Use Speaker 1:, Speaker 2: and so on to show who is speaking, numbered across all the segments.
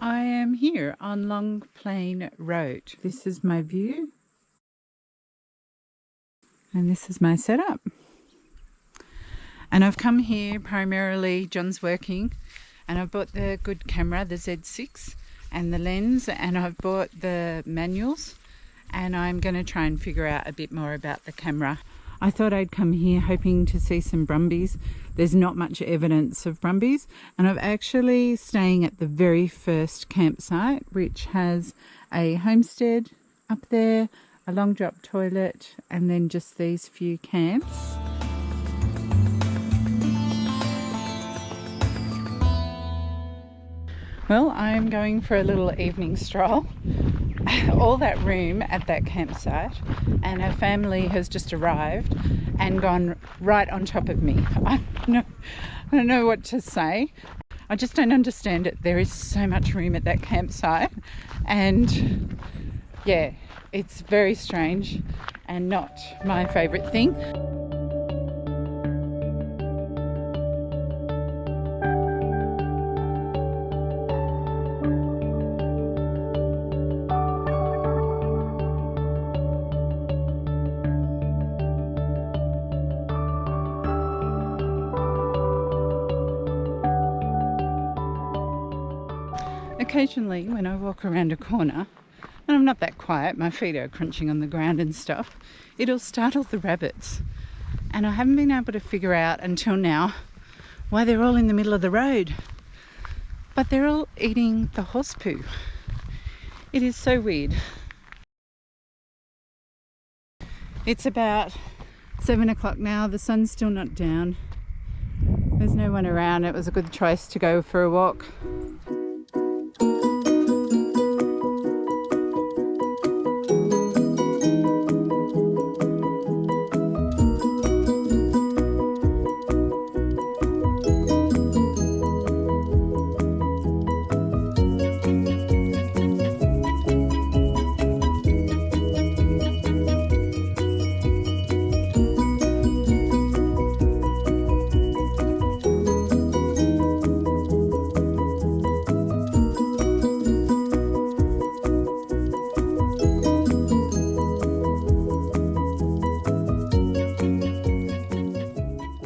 Speaker 1: I am here on Long Plain Road. This is my view. And this is my setup. And I've come here primarily, John's working, and I've bought the good camera, the Z6, and the lens, and I've bought the manuals, and I'm going to try and figure out a bit more about the camera. I thought I'd come here hoping to see some brumbies. There's not much evidence of brumbies, and I'm actually staying at the very first campsite, which has a homestead up there, a long drop toilet, and then just these few camps. Well, I'm going for a little evening stroll. All that room at that campsite, and our family has just arrived and gone right on top of me. I don't know what to say. I just don't understand it. There is so much room at that campsite, and yeah, it's very strange and not my favourite thing. Occasionally when I walk around a corner, and I'm not that quiet, my feet are crunching on the ground and stuff, it'll startle the rabbits. And I haven't been able to figure out until now why they're all in the middle of the road. But they're all eating the horse poo. It is so weird. It's about 7 o'clock now, the sun's still not down. There's no one around. It was a good choice to go for a walk.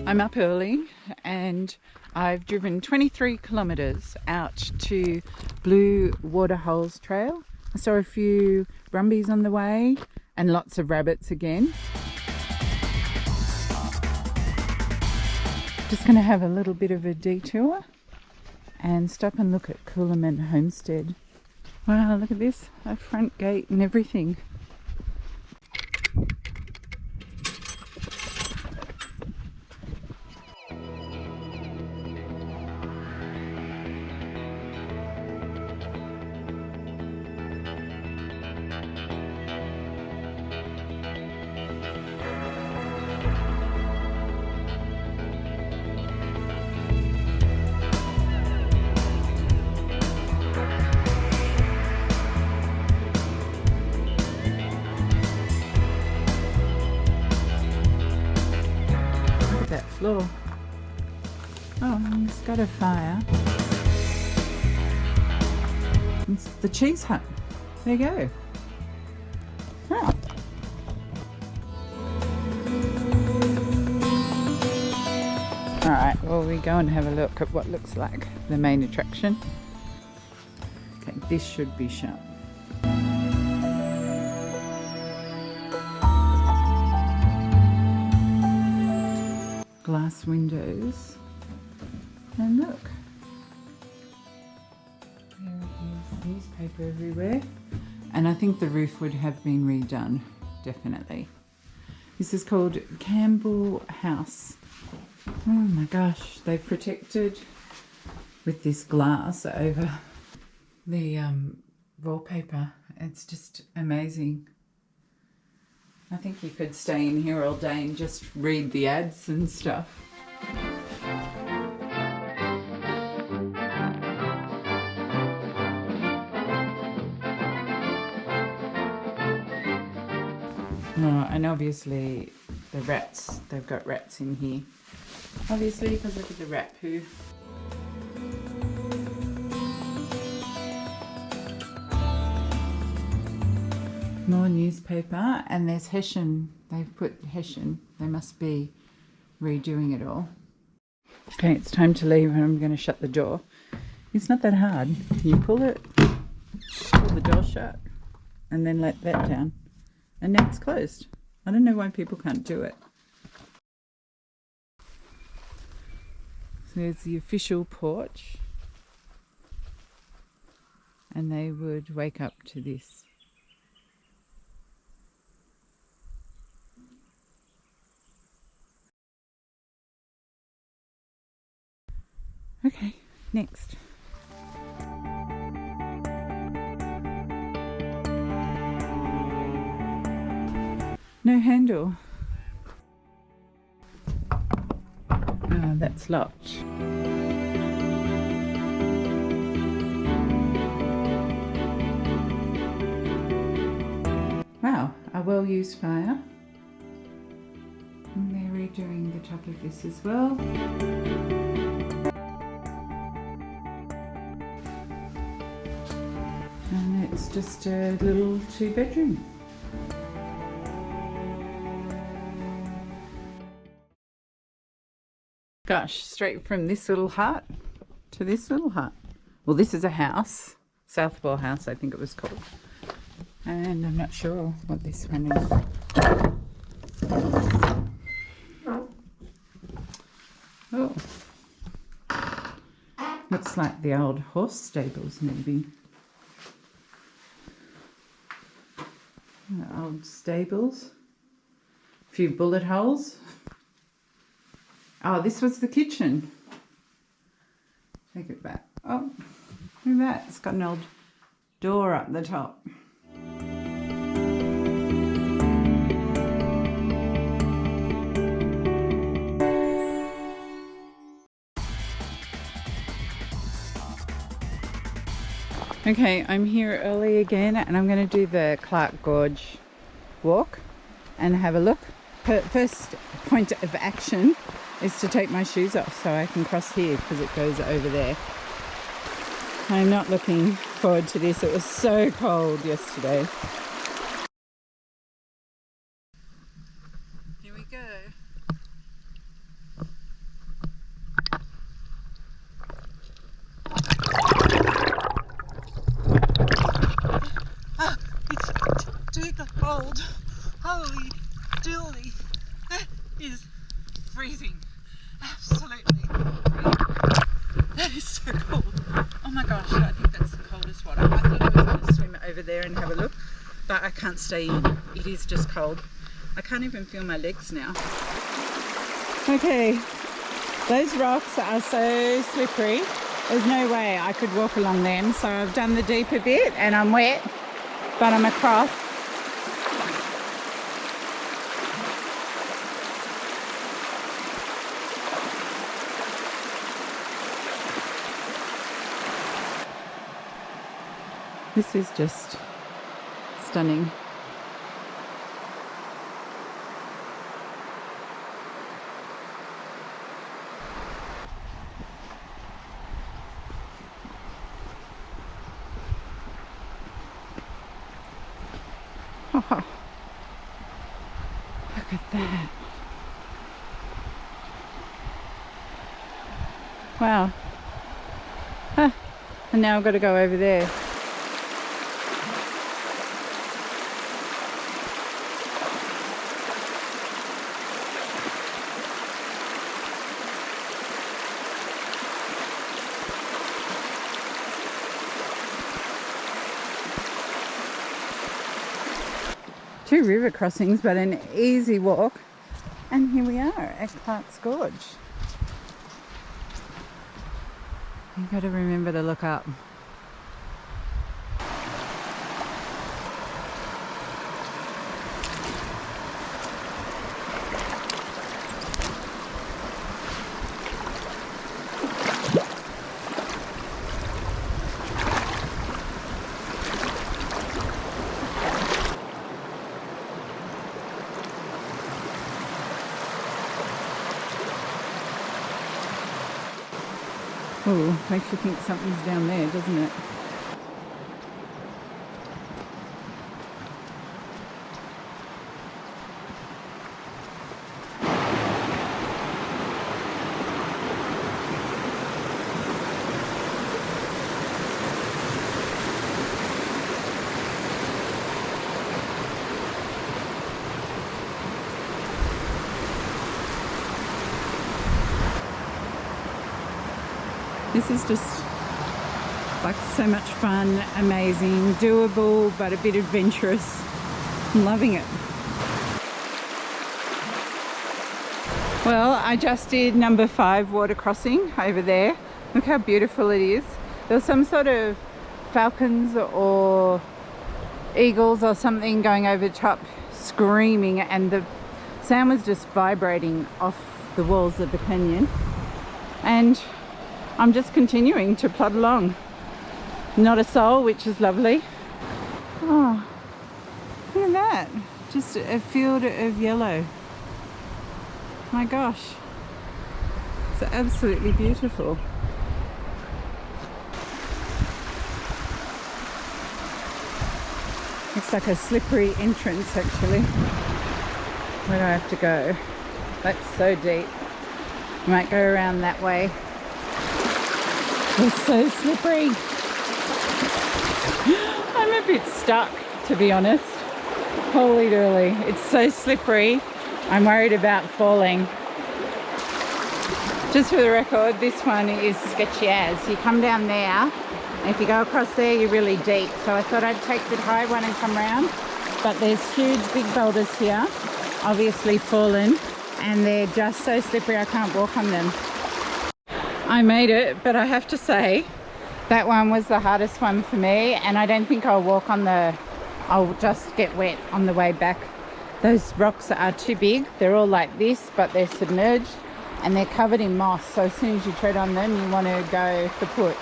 Speaker 1: I'm up early and I've driven 23 kilometres out to Blue Waterholes trail. I saw a few brumbies on the way and lots of rabbits again. Just going to have a little bit of a detour and stop and look at Cooleman Homestead. Wow, look at this, a front gate and everything. Floor. Oh, it's got a fire. It's the cheese hut. There you go. Oh. Alright, well, we go and have a look at what looks like the main attraction. Okay, this should be shut. Glass windows, and look, there is newspaper everywhere, and I think the roof would have been redone, definitely. This is called Campbell House. Oh my gosh, they've protected with this glass over the wallpaper. It's just amazing. I think you could stay in here all day and just read the ads and stuff. Oh, and obviously the rats, they've got rats in here. Obviously, because look at the rat poo. More newspaper, and there's Hessian. They've put Hessian. They must be redoing it all. Okay, it's time to leave and I'm going to shut the door. It's not that hard. You pull it, pull the door shut, and then let that down. And now it's closed. I don't know why people can't do it. So there's the official porch. And they would wake up to this. Okay, next. No handle. Oh, that's locked. Wow, a well-used fire. And they're redoing the top of this as well. And it's just a little 2-bedroom. Gosh, straight from this little hut to this little hut. Well, this is a house, Southwell House, I think it was called. And I'm not sure what this one is. Oh, looks like the old horse stables, maybe. Old stables. A few bullet holes. Oh, this was the kitchen. Take it back. Oh, look at that. It's got an old door up the top. Okay, I'm here early again and I'm going to do the Clarke Gorge walk and have a look. First point of action is to take my shoes off so I can cross here because it goes over there. I'm not looking forward to this. It was so cold yesterday. Here we go. Too cold. Holy dooly. That is freezing. Absolutely. That is so cold. Oh my gosh, I think that's the coldest water. I thought I was going to swim over there and have a look, but I can't stay in. It is just cold. I can't even feel my legs now. Okay, those rocks are so slippery. There's no way I could walk along them. So I've done the deeper bit and I'm wet, but I'm across. This is just stunning. Oh, look at that. Wow. Huh. And now I've got to go over there. Two river crossings, but an easy walk. And here we are at Clarke Gorge. You've got to remember to look up. Oh, makes you think something's down there, doesn't it? This is just like so much fun, amazing, doable, but a bit adventurous. I'm loving it. Well, I just did number 5 water crossing over there. Look how beautiful it is. There was some sort of falcons or eagles or something going over the top screaming, and the sound was just vibrating off the walls of the canyon. And I'm just continuing to plod along. Not a soul, which is lovely. Oh, look at that. Just a field of yellow. My gosh. It's absolutely beautiful. It's like a slippery entrance actually. Where do I have to go? That's so deep. I might go around that way. It's so slippery. I'm a bit stuck, to be honest. Holy dooly. It's so slippery. I'm worried about falling. Just for the record, this one is sketchy as. You come down there, and if you go across there, you're really deep. So I thought I'd take the high one and come round. But there's huge big boulders here, obviously fallen, and they're just so slippery I can't walk on them. I made it, but I have to say, that one was the hardest one for me, and I don't think I'll walk on I'll just get wet on the way back. Those rocks are too big. They're all like this, but they're submerged and they're covered in moss. So as soon as you tread on them, you want to go kaput.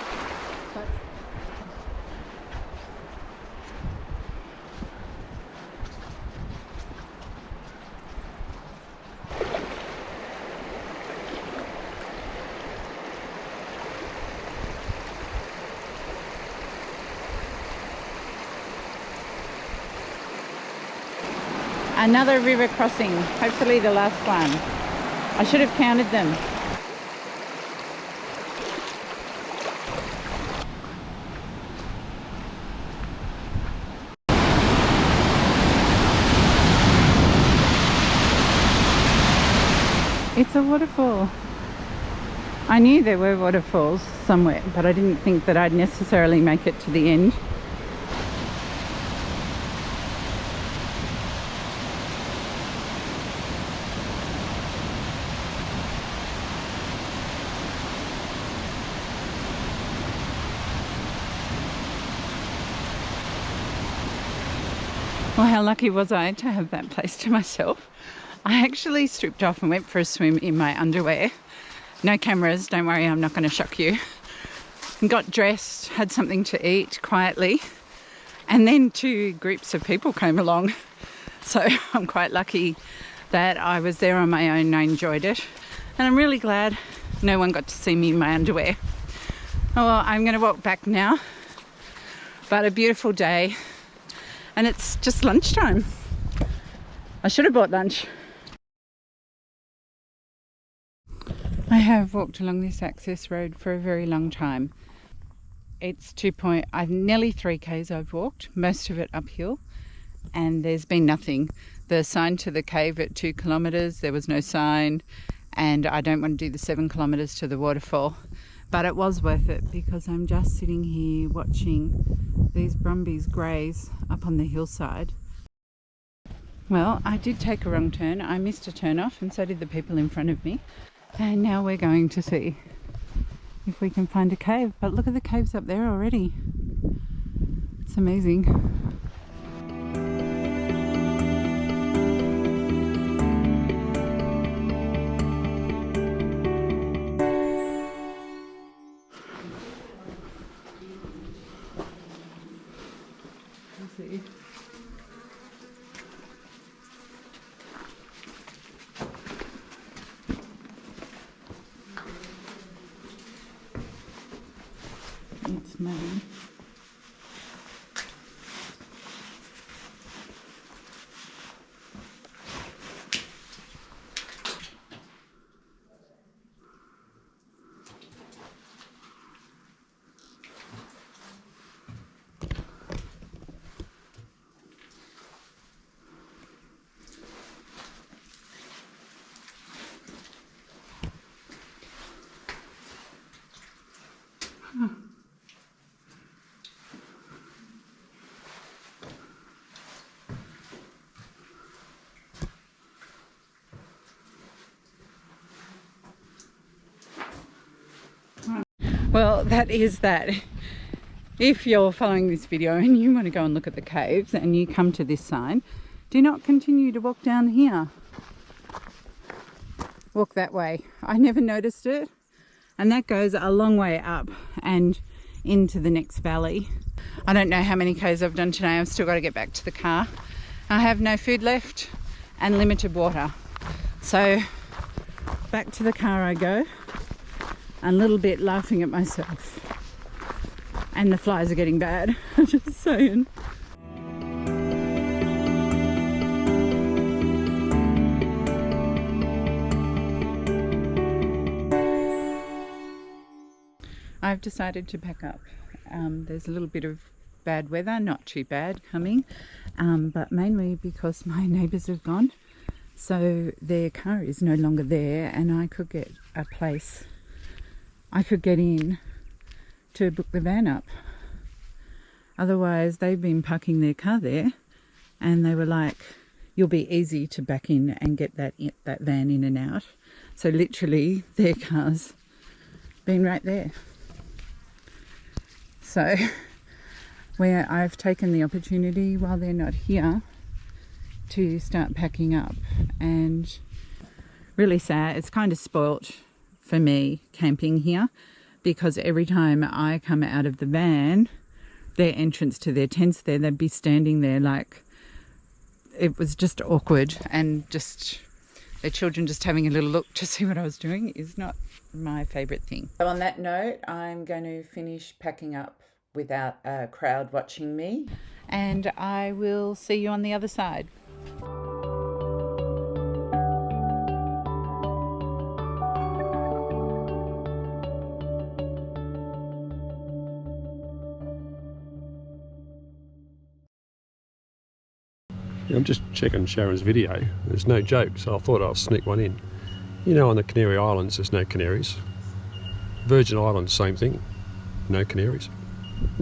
Speaker 1: Another river crossing, hopefully the last one. I should have counted them. It's a waterfall. I knew there were waterfalls somewhere, but I didn't think that I'd necessarily make it to the end. Well, how lucky was I to have that place to myself? I actually stripped off and went for a swim in my underwear. No cameras, don't worry, I'm not going to shock you. Got dressed, had something to eat quietly, and then 2 groups of people came along. So I'm quite lucky that I was there on my own and I enjoyed it. And I'm really glad no one got to see me in my underwear. Oh well, I'm going to walk back now. But a beautiful day. And it's just lunchtime. I should have bought lunch. I have walked along this access road for a very long time. It's nearly 3 k's I've walked, most of it uphill, and there's been nothing. The sign to the cave at 2 kilometres, there was no sign, and I don't want to do the 7 kilometres to the waterfall. But it was worth it because I'm just sitting here watching these brumbies graze up on the hillside. Well, I did take a wrong turn. I missed a turn off, and so did the people in front of me. And now we're going to see if we can find a cave. But look at the caves up there already. It's amazing. It's muddy. Well, that is that. If you're following this video and you want to go and look at the caves and you come to this sign, do not continue to walk down here. Walk that way. I never noticed it. And that goes a long way up and into the next valley. I don't know how many Ks I've done today. I've still got to get back to the car. I have no food left and limited water. So back to the car I go, a little bit laughing at myself. And the flies are getting bad, just saying. I've decided to pack up. There's a little bit of bad weather, not too bad coming, but mainly because my neighbours have gone. So their car is no longer there and I could get a place. I could get in to book the van up. Otherwise, they've been parking their car there and they were like, you'll be easy to back in and get that van in and out. So literally their car's been right there. So where I've taken the opportunity while they're not here to start packing up, and really sad. It's kind of spoilt for me camping here, because every time I come out of the van, their entrance to their tents there, they'd be standing there like, it was just awkward, and just their children just having a little look to see what I was doing is not my favourite thing. So on that note, I'm going to finish packing up without a crowd watching me, and I will see you on the other side.
Speaker 2: I'm just checking Sharon's video. There's no joke, so I thought I'll sneak one in. You know, on the Canary Islands, there's no canaries. Virgin Islands, same thing. No canaries.